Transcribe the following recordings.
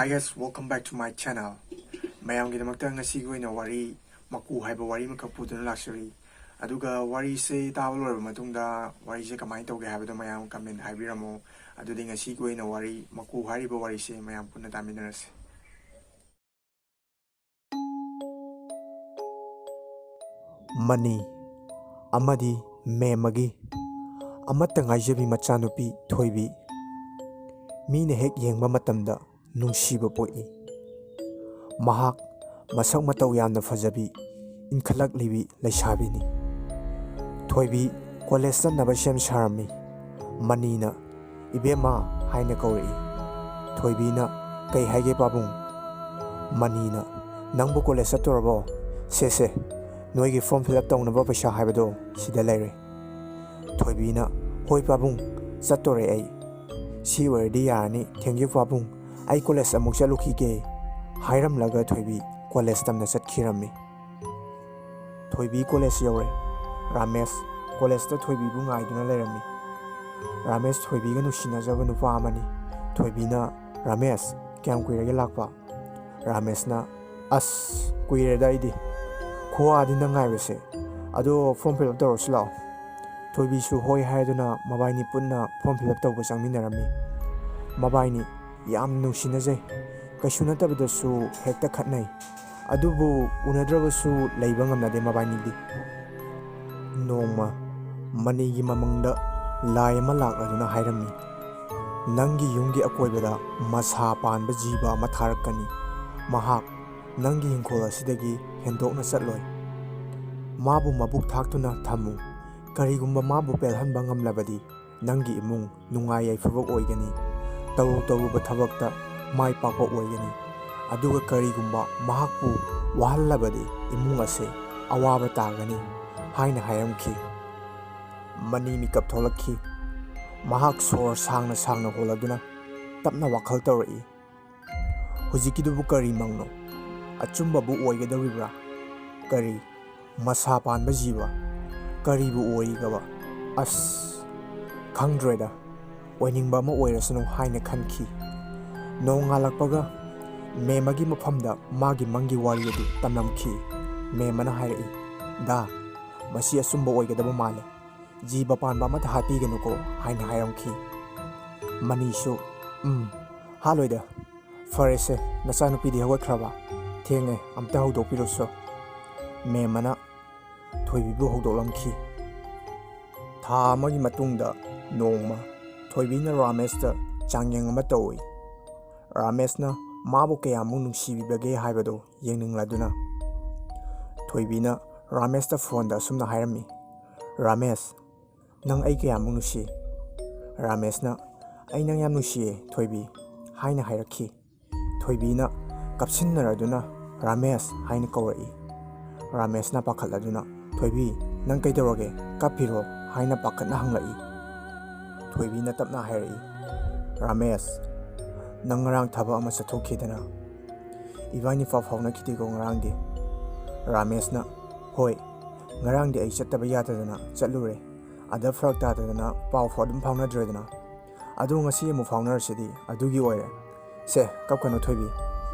Hi guys, welcome back to my channel. ꯃꯌꯥꯝꯒꯤꯗꯃꯛꯇ ꯉꯁꯤꯒꯤ ꯑꯣꯏꯅ ꯋꯥꯔꯤ ꯃꯀꯨ ꯍꯥꯏꯕ ꯋꯥꯔꯤ ꯑꯃꯈꯛ ꯄꯨꯗꯨꯅ ꯂꯥꯛꯆꯔꯤ. ꯑꯗꯨꯒ ꯋꯥꯔꯤꯁꯦ ꯇꯥꯕ ꯂꯣꯏꯔꯕ ꯃꯇꯨꯡꯗ ꯋꯥꯔꯤꯁꯦ ꯀꯃꯥꯏꯅ ꯇꯧꯒꯦ ꯍꯥꯏꯕꯗꯣ ꯃꯌꯥꯝ ꯀꯃꯦꯟꯠ ꯍꯥꯏꯕꯤꯔꯝꯃꯣ. ꯑꯗꯨꯗꯤ ꯉꯁꯤꯒꯤ ꯑꯣꯏꯅ ꯋꯥꯔꯤ ꯃꯀꯨ ꯍꯥꯏꯔꯤꯕ ꯋꯥꯔꯤꯁꯦ ꯃꯌꯥꯝ ꯄꯨꯟꯅ ꯇꯥꯃꯤꯟꯅꯔꯁꯤ. ꯃꯅꯤ ꯑꯃꯗꯤ ꯃꯦꯝꯃꯒꯤ ꯑꯃꯠꯇ ꯉꯥꯏꯖꯕꯤ ꯃꯆꯥꯅꯨꯄꯤ ꯊꯣꯏꯕꯤ. ꯃꯤꯅ ꯍꯦꯛ ꯌꯦꯡꯕ ꯃꯇꯝꯗ ꯅꯨꯡꯁꯤꯕ ꯄꯣꯛꯏ. ꯃꯍꯥꯛ ꯃꯁꯛ ꯃꯇꯧ ꯌꯥꯝꯅ ꯐꯖꯕꯤ ꯏꯟꯈꯠꯂꯛꯂꯤꯕꯤ ꯂꯩꯁꯥꯕꯤꯅꯤ. ꯊꯣꯏꯕꯤ ꯀꯣꯂꯦꯖ ꯆꯠꯅꯕ ꯁꯦꯝ ꯁꯥꯔꯝꯃꯤ. ꯃꯅꯤꯅ ꯏꯕꯦꯝꯃ ꯍꯥꯏꯅ ꯀꯧꯔꯛꯏ. ꯊꯣꯏꯕꯤꯅ ꯀꯩ ꯍꯥꯏꯒꯦ ꯄꯥꯕꯨꯡ? ꯃꯅꯤꯅ ꯅꯪꯕꯨ ꯀꯣꯂꯦꯖ ꯆꯠꯇꯣꯔꯕꯣ? ꯁꯦ ꯅꯣꯏꯒꯤ ꯐꯣꯔꯝ ꯐꯤꯜ ꯑꯞ ꯇꯧꯅꯕ ꯄꯩꯁꯥ ꯍꯥꯏꯕꯗꯣ ꯁꯤꯗ ꯂꯩꯔꯦ. ꯊꯣꯏꯕꯤꯅ ꯍꯣꯏ ꯄꯥꯕꯨꯡ ꯆꯠꯇꯣꯔꯦ ꯑꯩ. ꯁꯤ ꯑꯣꯏꯔꯗꯤ ꯌꯥꯔꯅꯤ. ꯊꯦꯡꯛ ꯌꯨ ꯄꯥꯕꯨꯡ, ꯑꯩ ꯀꯣꯂꯦꯖ ꯑꯃꯨꯛ ꯆꯠꯂꯨꯈꯤꯒꯦ ꯍꯥꯏꯔꯝꯂꯒ ꯊꯣꯏꯕꯤ ꯀꯣꯂꯦꯖ ꯇꯝꯅ ꯆꯠꯈꯤꯔꯝꯃꯤ. ꯊꯣꯏꯕꯤ ꯀꯣꯂꯦꯖ ꯌꯧꯔꯦ. ꯔꯥꯃꯦꯁ ꯀꯣꯂꯦꯖꯇ ꯊꯣꯏꯕꯤꯕꯨ ꯉꯥꯏꯗꯨꯅ ꯂꯩꯔꯝꯃꯤ. ꯔꯥꯃꯦꯁ ꯊꯣꯏꯕꯤꯒ ꯅꯨꯡꯁꯤꯅꯖꯕ ꯅꯨꯄꯥ ꯑꯃꯅꯤ. ꯊꯣꯏꯕꯤꯅ ꯔꯥꯃꯦꯁ ꯀꯌꯥꯝ ꯀꯨꯏꯔꯒꯦ ꯂꯥꯛꯄ? ꯔꯥꯃꯦꯁꯅ ꯑꯁ ꯀꯨꯏꯔꯦꯗ ꯑꯩꯗꯤ. ꯈꯨꯋꯥꯗꯤ ꯅꯪ ꯉꯥꯏꯕꯁꯦ. ꯑꯗꯣ ꯐꯣꯔꯝ ꯐꯤꯜ ꯑꯞ ꯇꯧꯔꯁꯤ ꯂꯥꯛꯑꯣ. ꯊꯣꯏꯕꯤꯁꯨ ꯍꯣꯏ ꯍꯥꯏꯗꯨꯅ ꯃꯕꯥꯏꯅꯤ ꯄꯨꯟꯅ ꯐꯣꯔꯝ ꯐꯤꯜ ꯑꯞ ꯇꯧꯕ ꯆꯪꯃꯤꯟꯅꯔꯝꯃꯤ. ꯃꯕꯥꯏꯅꯤ ꯌꯥꯝ ꯅꯨꯡꯁꯤꯅꯖꯩ. ꯀꯩꯁꯨ ꯅꯠꯇꯕꯗꯁꯨ ꯍꯦꯛꯇ ꯈꯠꯅꯩ. ꯑꯗꯨꯕꯨ ꯎꯅꯗ꯭ꯔꯕꯁꯨ ꯂꯩꯕ ꯉꯝꯅꯗꯦ ꯃꯕꯥꯏꯅꯤꯗꯤ. ꯅꯣꯡꯃ ꯃꯅꯤꯒꯤ ꯃꯃꯪꯗ ꯂꯥꯏ ꯑꯃ ꯂꯥꯛꯂꯗꯨꯅ ꯍꯥꯏꯔꯝꯃꯤ, ꯅꯪꯒꯤ ꯌꯨꯝꯒꯤ ꯑꯀꯣꯏꯕꯗ ꯃꯁꯥ ꯄꯥꯟꯕ ꯖꯤꯕ ꯑꯃ ꯊꯥꯔꯛꯀꯅꯤ. ꯃꯍꯥꯛ ꯅꯪꯒꯤ ꯏꯪꯈꯣꯜ ꯑꯁꯤꯗꯒꯤ ꯍꯦꯟꯗꯣꯛꯅ ꯆꯠꯂꯣꯏ. ꯃꯥꯕꯨ ꯃꯕꯨꯛ ꯊꯥꯛꯇꯨꯅ ꯊꯝꯃꯨ. ꯀꯔꯤꯒꯨꯝꯕ ꯃꯥꯕꯨ ꯄꯦꯜꯍꯟꯕ ꯉꯝꯂꯕꯗꯤ ꯅꯪꯒꯤ ꯏꯃꯨꯡ ꯅꯨꯡꯉꯥꯏ ꯌꯥꯏꯐꯕ ꯑꯣꯏꯒꯅꯤ. ꯇꯧꯔꯨꯕ ꯊꯕꯛꯇ ꯃꯥꯏ ꯄꯥꯛꯄ ꯑꯣꯏꯒꯅꯤ. ꯑꯗꯨꯒ ꯀꯔꯤꯒꯨꯝꯕ ꯃꯍꯥꯛꯄꯨ ꯋꯥꯍꯜꯂꯕꯗꯤ ꯏꯃꯨꯡ ꯑꯁꯦ ꯑꯋꯥꯕ ꯇꯥꯒꯅꯤ ꯍꯥꯏꯅ ꯍꯥꯏꯔꯝꯈꯤ. ꯃꯅꯤ ꯃꯤꯀꯞ ꯊꯣꯛꯂꯛꯈꯤ. ꯃꯍꯥꯛ ꯁꯣꯔ ꯁꯥꯡꯅ ꯁꯥꯡꯅ ꯍꯣꯜꯂꯗꯨꯅ ꯇꯞꯅ ꯋꯥꯈꯜ ꯇꯧꯔꯛꯏ. ꯍꯧꯖꯤꯛꯀꯤꯗꯨꯕꯨ ꯀꯔꯤ ꯃꯪꯅꯣ? ꯑꯆꯨꯝꯕꯕꯨ ꯑꯣꯏꯒꯗꯧꯔꯤꯕ꯭ꯔꯥ? ꯀꯔꯤ ꯃꯁꯥ ꯄꯥꯟꯕ ꯖꯤꯕ? ꯀꯔꯤꯕꯨ ꯑꯣꯏꯔꯤꯒꯕ? ꯑꯁ ꯈꯪꯗ꯭ꯔꯦꯗ. ꯑꯣꯏꯅꯤꯡꯕ ꯑꯃ ꯑꯣꯏꯔꯁꯅꯨ ꯍꯥꯏꯅ ꯈꯟꯈꯤ. ꯅꯣꯡꯉꯥꯜꯂꯛꯄꯒ ꯃꯦꯝꯃꯒꯤ ꯃꯐꯝꯗ ꯃꯥꯒꯤ ꯃꯪꯒꯤ ꯋꯥꯔꯤ ꯑꯗꯨ ꯇꯝꯂꯝꯈꯤ. ꯃꯦꯝꯃꯅ ꯍꯥꯏꯔꯛꯏ, ꯗꯥ ꯃꯁꯤ ꯑꯆꯨꯝꯕ ꯑꯣꯏꯒꯗꯕ ꯃꯥꯜꯂꯦ. ꯖꯤꯕ ꯄꯥꯟꯕ ꯑꯃꯠꯇ ꯍꯥꯠꯄꯤꯒꯅꯨꯀꯣ ꯍꯥꯏꯅ ꯍꯥꯏꯔꯝꯈꯤ. ꯃꯅꯤꯁꯨ ꯍꯥꯠꯂꯣꯏꯗ. ꯐꯔꯦꯁꯦ, ꯅꯆꯥꯅꯨꯄꯤꯗꯤ ꯍꯧꯒꯠꯈ꯭ꯔꯕ? ꯊꯦꯡꯉꯦ, ꯑꯝꯇ ꯍꯧꯗꯣꯛꯄꯤꯔꯨꯆꯣ. ꯃꯦꯝꯃꯅ ꯊꯣꯏꯕꯤꯕꯨ ꯍꯧꯗꯣꯛꯂꯝꯈꯤ. ꯊꯥ ꯑꯃꯒꯤ ꯃꯇꯨꯡꯗ ꯅꯣꯡꯃ ꯊꯣꯏꯕꯤꯅ ꯔꯥꯃꯦꯁꯇ ꯆꯥꯡꯌꯦꯡ ꯑꯃ ꯇꯧꯏ. ꯔꯥꯃꯦꯁꯅ ꯃꯥꯕꯨ ꯀꯌꯥꯃꯨꯛ ꯅꯨꯡꯁꯤꯕꯤꯕꯒꯦ ꯍꯥꯏꯕꯗꯨ ꯌꯦꯡꯅꯤꯡꯂꯗꯨꯅ. ꯊꯣꯏꯕꯤꯅ ꯔꯥꯃꯦꯁꯇ ꯐꯣꯟꯗ ꯑꯁꯨꯝꯅ ꯍꯥꯏꯔꯝꯃꯤ, ꯔꯥꯃꯦꯁ, ꯅꯪ ꯑꯩ ꯀꯌꯥꯃꯨꯛ ꯅꯨꯡꯁꯤ? ꯔꯥꯃꯦꯁꯅ ꯑꯩ ꯅꯪ ꯌꯥꯝ ꯅꯨꯡꯁꯤꯌꯦ ꯊꯣꯏꯕꯤ ꯍꯥꯏꯅ ꯍꯥꯏꯔꯛꯈꯤ. ꯊꯣꯏꯕꯤꯅ ꯀꯞꯁꯤꯟꯅꯔꯗꯨꯅ ꯔꯥꯃꯦꯁ ꯍꯥꯏꯅ ꯀꯧꯔꯛꯏ. ꯔꯥꯃꯦꯁꯅ ꯄꯥꯈꯠꯂꯗꯨꯅ, ꯊꯣꯏꯕꯤ ꯅꯪ ꯀꯩꯗꯧꯔꯒꯦ? ꯀꯞꯄꯤꯔꯣ ꯍꯥꯏꯅ ꯄꯥꯈꯠꯅ ꯍꯪꯂꯛꯏ. ꯊꯣꯏꯕꯤꯅ ꯇꯞꯅ ꯍꯥꯏꯔꯛꯏ, ꯔꯥꯃꯦꯁ, ꯅꯪ ꯉꯔꯥꯡ ꯊꯕꯛ ꯑꯃ ꯆꯠꯊꯣꯛꯈꯤꯗꯅ ꯏꯕꯥꯅꯤ ꯄꯥꯎ ꯐꯥꯎꯅꯈꯤꯗꯦꯀꯣ ꯉꯔꯥꯡꯗꯤ? ꯔꯥꯃꯦꯁꯅ ꯍꯣꯏ, ꯉꯔꯥꯡꯗꯤ ꯑꯩ ꯆꯠꯇꯕ ꯌꯥꯗꯗꯅ ꯆꯠꯂꯨꯔꯦ. ꯑꯗ ꯐꯔꯛ ꯇꯥꯗꯗꯅ ꯄꯥꯎ ꯑꯗꯨꯝ ꯐꯥꯎꯅꯗ꯭ꯔꯦꯗꯅ. ꯑꯗꯣ ꯉꯁꯤ ꯑꯃꯨꯛ ꯐꯥꯎꯅꯔꯁꯤꯗꯤ ꯑꯗꯨꯒꯤ ꯑꯣꯏꯔꯦ. ꯁꯦ ꯀꯞꯀꯅꯨ ꯊꯣꯏꯕꯤ.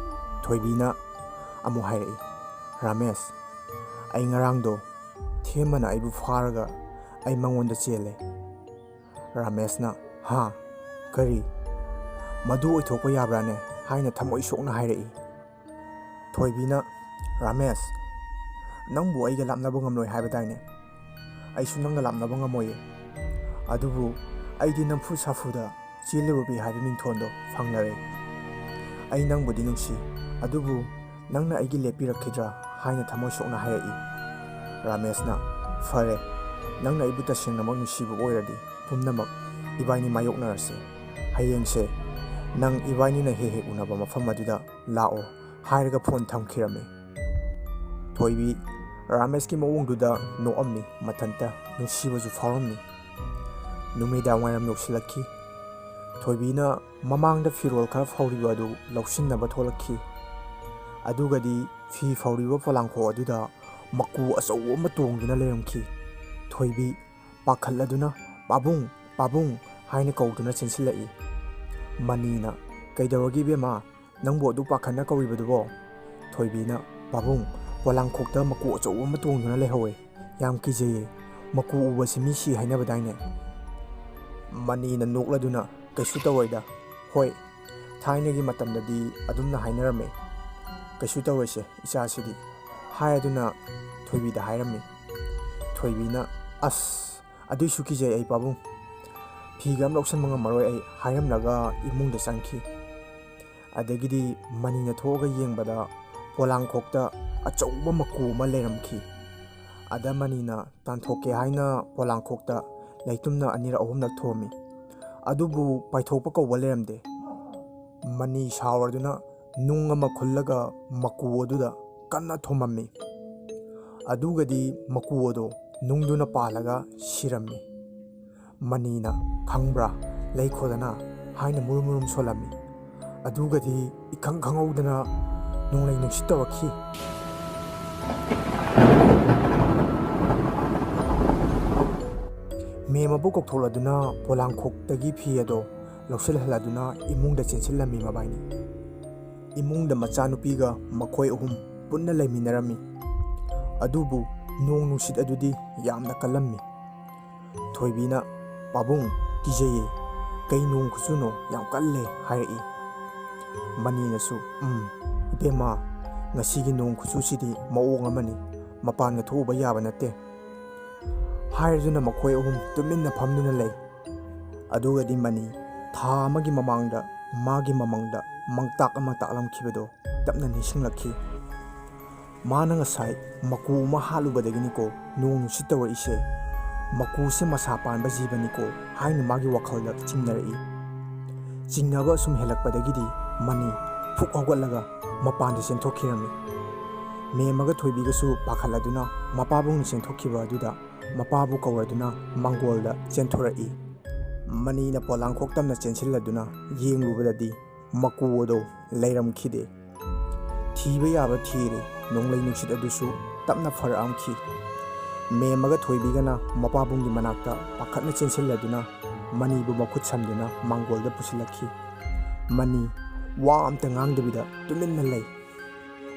ꯊꯣꯏꯕꯤꯅ ꯑꯃꯨꯛ ꯍꯥꯏꯔꯛꯏ, ꯔꯥꯃꯦꯁ, ꯑꯩ ꯉꯔꯥꯡꯗꯣ ꯊꯦꯝꯕꯅ ꯑꯩꯕꯨ ꯐꯥꯔꯒ ꯑꯩ ꯃꯉꯣꯟꯗ ꯆꯦꯜꯂꯦ. ꯔꯥꯃꯦꯁꯅ ꯍꯥ? ꯀꯔꯤ? ꯃꯗꯨ ꯑꯣꯏꯊꯣꯛꯄ ꯌꯥꯕ꯭ꯔꯥꯅꯦ ꯍꯥꯏꯅ ꯊꯃꯣꯏ ꯁꯣꯛꯅ ꯍꯥꯏꯔꯛꯏ. ꯊꯣꯏꯕꯤꯅ ꯔꯥꯃꯦꯁ, ꯅꯪꯕꯨ ꯑꯩꯒ ꯂꯥꯞꯅꯕ ꯉꯝꯂꯣꯏ ꯍꯥꯏꯕꯗꯥꯏꯅꯦ? ꯑꯩꯁꯨ ꯅꯪꯒ ꯂꯥꯞꯅꯕ ꯉꯝꯃꯣꯏꯌꯦ. ꯑꯗꯨꯕꯨ ꯑꯩꯗꯤ ꯅꯝꯐꯨ ꯁꯥꯐꯨꯗ ꯆꯦꯜꯂꯨꯔꯕꯤ ꯍꯥꯏꯕ ꯃꯤꯡꯊꯣꯟꯗꯣ ꯐꯪꯂꯔꯦ. ꯑꯩ ꯅꯪꯕꯨꯗꯤ ꯅꯨꯡꯁꯤ, ꯑꯗꯨꯕꯨ ꯅꯪꯅ ꯑꯩꯒꯤ ꯂꯦꯞꯄꯤꯔꯛꯈꯤꯗ꯭ꯔꯥ ꯍꯥꯏꯅ ꯊꯃꯣꯏ ꯁꯣꯛꯅ ꯍꯥꯏꯔꯛꯏ. ꯔꯥꯃꯦꯁꯅ ꯐꯔꯦ, ꯅꯪꯅ ꯑꯩꯕꯨ ꯇꯁꯦꯡꯅꯃꯛ ꯅꯨꯡꯁꯤꯕ ꯑꯣꯏꯔꯗꯤ ꯄꯨꯝꯅꯃꯛ ꯏꯕꯥꯅꯤ ꯃꯥꯌꯣꯛꯅꯔꯁꯦ. ꯍꯌꯦꯡꯁꯦ ꯅꯪ ꯏꯕꯥꯅꯤꯅ ꯍꯦꯛ ꯍꯦꯛ ꯎꯅꯕ ꯃꯐꯝ ꯑꯗꯨꯗ ꯂꯥꯛꯑꯣ ꯍꯥꯏꯔꯒ ꯐꯣꯟ ꯊꯝꯈꯤꯔꯝꯃꯤ. ꯊꯣꯏꯕꯤ ꯔꯥꯃꯦꯁꯀꯤ ꯃꯑꯣꯡꯗꯨꯗ ꯅꯣꯛꯑꯝꯃꯤ. ꯃꯊꯟꯇ ꯅꯨꯡꯁꯤꯕꯁꯨ ꯐꯥꯎꯔꯝꯃꯤ. ꯅꯨꯃꯤꯗꯥꯡ ꯋꯥꯏꯔꯝ ꯌꯧꯁꯤꯜꯂꯛꯈꯤ. ꯊꯣꯏꯕꯤꯅ ꯃꯃꯥꯡꯗ ꯐꯤꯔꯣꯜ ꯈꯔ ꯐꯧꯔꯤꯕ ꯑꯗꯨ ꯂꯧꯁꯤꯟꯅꯕ ꯊꯣꯛꯂꯛꯈꯤ. ꯑꯗꯨꯒꯗꯤ ꯐꯤ ꯐꯧꯔꯤꯕ ꯄꯣꯂꯥꯡꯈꯣꯛ ꯑꯗꯨꯗ ꯃꯀꯨ ꯑꯆꯧꯕ ꯑꯃ ꯇꯣꯡꯗꯨꯅ ꯂꯩꯔꯝꯈꯤ. ꯊꯣꯏꯕꯤ ꯄꯥꯈꯠꯂꯗꯨꯅ ꯄꯥꯕꯨꯡ ꯄꯥꯕꯨꯡ ꯍꯥꯏꯅ ꯀꯧꯗꯨꯅ ꯆꯦꯟꯁꯤꯜꯂꯛꯏ. ꯃꯅꯤꯅ ꯀꯩꯗꯧꯔꯒꯦ ꯏꯕꯦꯝꯃ? ꯅꯪꯕꯨ ꯑꯗꯨ ꯄꯥꯈꯠꯅ ꯀꯧꯔꯤꯕꯗꯨꯕꯣ? ꯊꯣꯏꯕꯤꯅ ꯄꯥꯕꯨꯡ, ꯄꯣꯂꯥꯡꯈꯣꯛꯇ ꯃꯀꯨ ꯑꯆꯧꯕ ꯑꯃ ꯇꯣꯡꯗꯨꯅ ꯂꯩꯍꯧꯋꯦ, ꯌꯥꯝ ꯀꯤꯖꯩꯌꯦ, ꯃꯀꯨ ꯎꯕꯁꯤ ꯃꯤ ꯁꯤ ꯍꯥꯏꯅꯕꯗꯥꯏꯅꯦ? ꯃꯅꯤꯅ ꯅꯣꯛꯂꯗꯨꯅ ꯀꯩꯁꯨ ꯇꯧꯔꯣꯏꯗ, ꯍꯣꯏ ꯊꯥꯏꯅꯒꯤ ꯃꯇꯝꯗꯗꯤ ꯑꯗꯨꯝꯅ ꯍꯥꯏꯅꯔꯝꯃꯦ, ꯀꯩꯁꯨ ꯇꯧꯔꯣꯏꯁꯦ ꯏꯆꯥꯁꯤꯗꯤ ꯍꯥꯏꯔꯗꯨꯅ ꯊꯣꯏꯕꯤꯗ ꯍꯥꯏꯔꯝꯃꯤ꯫ ꯊꯣꯏꯕꯤꯅ ꯑꯁ ꯑꯗꯨꯏꯁꯨ ꯀꯤꯖꯩ ꯑꯩ ꯄꯥꯕꯨꯡ, ꯐꯤꯒ ꯑꯃ ꯂꯧꯁꯟꯕ ꯉꯝꯃꯔꯣꯏ ꯑꯩ ꯍꯥꯏꯔꯝꯂꯒ ꯏꯃꯨꯡꯗ ꯆꯪꯈꯤ꯫ ꯑꯗꯒꯤꯗꯤ ꯃꯅꯤꯅ ꯊꯣꯛꯑꯒ ꯌꯦꯡꯕꯗ ꯄꯣꯂꯥꯡꯈꯣꯛꯇ ꯑꯆꯧꯕ ꯃꯀꯨ ꯑꯃ ꯂꯩꯔꯝꯈꯤ꯫ ꯑꯗ ꯃꯅꯤꯅ ꯇꯥꯟꯊꯣꯛꯀꯦ ꯍꯥꯏꯅ ꯄꯣꯂꯥꯡꯈꯣꯛꯇ ꯂꯩꯇꯨꯝꯅ ꯑꯅꯤꯔꯛ ꯑꯍꯨꯝꯂꯛ ꯊꯣꯝꯃꯤ, ꯑꯗꯨꯕꯨ ꯄꯥꯏꯊꯣꯛꯄ ꯀꯧꯕ ꯂꯩꯔꯝꯗꯦ꯫ ꯃꯅꯤ ꯁꯥꯎꯔꯗꯨꯅ ꯅꯨꯡ ꯑꯃ ꯈꯨꯜꯂꯒ ꯃꯀꯨ ꯑꯗꯨꯗ ꯀꯟꯅ ꯊꯣꯝꯃꯝꯃꯤ, ꯑꯗꯨꯒꯗꯤ ꯃꯀꯨ ꯑꯗꯣ ꯅꯨꯡꯗꯨꯅ ꯄꯥꯜꯂꯒ ꯁꯤꯔꯝꯃꯤ꯫ ꯃꯅꯤꯅ ꯈꯪꯕ꯭ꯔꯥ ꯂꯩꯈꯣꯗꯅ ꯍꯥꯏꯅ ꯃꯨꯔꯨꯝ ꯃꯨꯔꯨꯝ ꯁꯣꯜꯂꯝꯃꯤ, ꯑꯗꯨꯒꯗꯤ ꯏꯈꯪ ꯈꯪꯍꯧꯗꯅ ꯅꯣꯡꯂꯩ ꯅꯨꯡꯁꯤꯠ ꯇꯧꯔꯛꯈꯤ꯫ ꯃꯦꯝꯃꯕꯨ ꯀꯧꯊꯣꯛꯂꯗꯨꯅ ꯄꯣꯂꯥꯡꯈꯣꯛꯇꯒꯤ ꯐꯤ ꯑꯗꯣ ꯂꯧꯁꯤꯜꯍꯜꯂꯗꯨꯅ ꯏꯃꯨꯡꯗ ꯆꯦꯟꯁꯤꯜꯂꯝꯃꯤ ꯃꯕꯥꯏꯅꯤ꯫ ꯏꯃꯨꯡꯗ ꯃꯆꯥꯅꯨꯄꯤꯒ ꯃꯈꯣꯏ ꯑꯍꯨꯝ ꯄꯨꯟꯅ ꯂꯩꯃꯤꯟꯅꯔꯝꯃꯤ꯫ ꯑꯗꯨꯕꯨ ꯅꯣꯡ ꯅꯨꯡꯁꯤꯠ ꯑꯗꯨꯗꯤ ꯌꯥꯝꯅ ꯀꯜꯂꯝꯃꯤ꯫ ꯊꯣꯏꯕꯤꯅ ꯄꯥꯕꯨꯡ ꯀꯤꯖꯩꯌꯦ, ꯀꯩ ꯅꯣꯡ ꯈꯨꯆꯨꯅꯣ ꯌꯥꯝ ꯀꯜꯂꯦ ꯍꯥꯏꯔꯛꯏ꯫ ꯃꯅꯤꯅꯁꯨ ꯏꯕꯦꯝꯃ, ꯉꯁꯤꯒꯤ ꯅꯣꯡ ꯈꯨꯆꯨꯁꯤꯗꯤ ꯃꯑꯣꯡ ꯑꯃꯅꯤ, ꯃꯄꯥꯟꯒ ꯊꯣꯛꯎꯕ ꯌꯥꯕ ꯅꯠꯇꯦ ꯍꯥꯏꯔꯗꯨꯅ ꯃꯈꯣꯏ ꯑꯍꯨꯝ ꯇꯨꯃꯤꯟꯅ ꯐꯝꯗꯨꯅ ꯂꯩ꯫ ꯑꯗꯨꯒꯗꯤ ꯃꯅꯤ ꯊꯥ ꯑꯃꯒꯤ ꯃꯃꯥꯡꯗ ꯃꯥꯒꯤ ꯃꯃꯪꯗ ꯃꯪꯇꯥꯛ ꯑꯃ ꯇꯥꯛꯂꯝꯈꯤꯕꯗꯣ ꯇꯞꯅ ꯅꯤꯡꯁꯤꯡꯂꯛꯈꯤ꯫ ꯃꯥꯅ ꯉꯁꯥꯏ ꯃꯀꯨ ꯑꯃ ꯍꯥꯠꯂꯨꯕꯗꯒꯤꯅꯤꯀꯣ ꯅꯣꯡ ꯅꯨꯡꯁꯤꯠ ꯇꯧꯔꯛꯏꯁꯦ, ꯃꯀꯨꯁꯦ ꯃꯁꯥ ꯄꯥꯟꯕ ꯖꯤꯕꯅꯤꯀꯣ ꯍꯥꯏꯅ ꯃꯥꯒꯤ ꯋꯥꯈꯜꯗ ꯆꯤꯡꯅꯔꯛꯏ꯫ ꯆꯤꯡꯅꯕ ꯑꯁꯨꯝ ꯍꯦꯜꯂꯛꯄꯗꯒꯤꯗꯤ ꯃꯅꯤ ꯐꯨꯛ ꯍꯧꯒꯠꯂꯒ ꯃꯄꯥꯟꯗ ꯆꯦꯟꯊꯣꯛꯈꯤꯔꯝꯃꯤ꯫ ꯃꯦꯝꯃꯒ ꯊꯣꯏꯕꯤꯒꯁꯨ ꯄꯥꯈꯠꯂꯗꯨꯅ ꯃꯄꯥꯕꯨꯡꯅ ꯆꯦꯟꯊꯣꯛꯈꯤꯕ ꯑꯗꯨꯗ ꯃꯄꯥꯕꯨ ꯀꯧꯔꯗꯨꯅ ꯃꯥꯡꯒꯣꯜꯗ ꯆꯦꯟꯊꯣꯔꯛꯏ꯫ ꯃꯅꯤꯅ ꯄꯣꯂꯥꯡꯈꯣꯛ ꯇꯝꯅ ꯆꯦꯟꯁꯤꯜꯂꯗꯨꯅ ꯌꯦꯡꯂꯨꯕꯗꯗꯤ ꯃꯀꯨ ꯑꯗꯣ ꯂꯩꯔꯝꯈꯤꯗꯦ꯫ ꯊꯤꯕ ꯌꯥꯕ ꯊꯤꯔꯦ, ꯅꯣꯡꯂꯩ ꯅꯨꯡꯁꯤꯠ ꯑꯗꯨꯁꯨ ꯇꯞꯅ ꯐꯔꯛꯑꯝꯈꯤ꯫ ꯃꯦꯝꯃꯒ ꯊꯣꯏꯕꯤꯒꯅ ꯃꯄꯥꯕꯨꯡꯒꯤ ꯃꯅꯥꯛꯇ ꯄꯥꯈꯠꯅ ꯆꯦꯟꯁꯤꯜꯂꯗꯨꯅ ꯃꯅꯤꯕꯨ ꯃꯈꯨꯠ ꯁꯝꯗꯨꯅ ꯃꯥꯡꯒꯣꯜꯗ ꯄꯨꯁꯤꯜꯂꯛꯈꯤ꯫ ꯃꯅꯤ ꯋꯥ ꯑꯝꯇ ꯉꯥꯡꯗꯕꯤꯗ ꯇꯨꯃꯤꯟꯅ ꯂꯩ꯫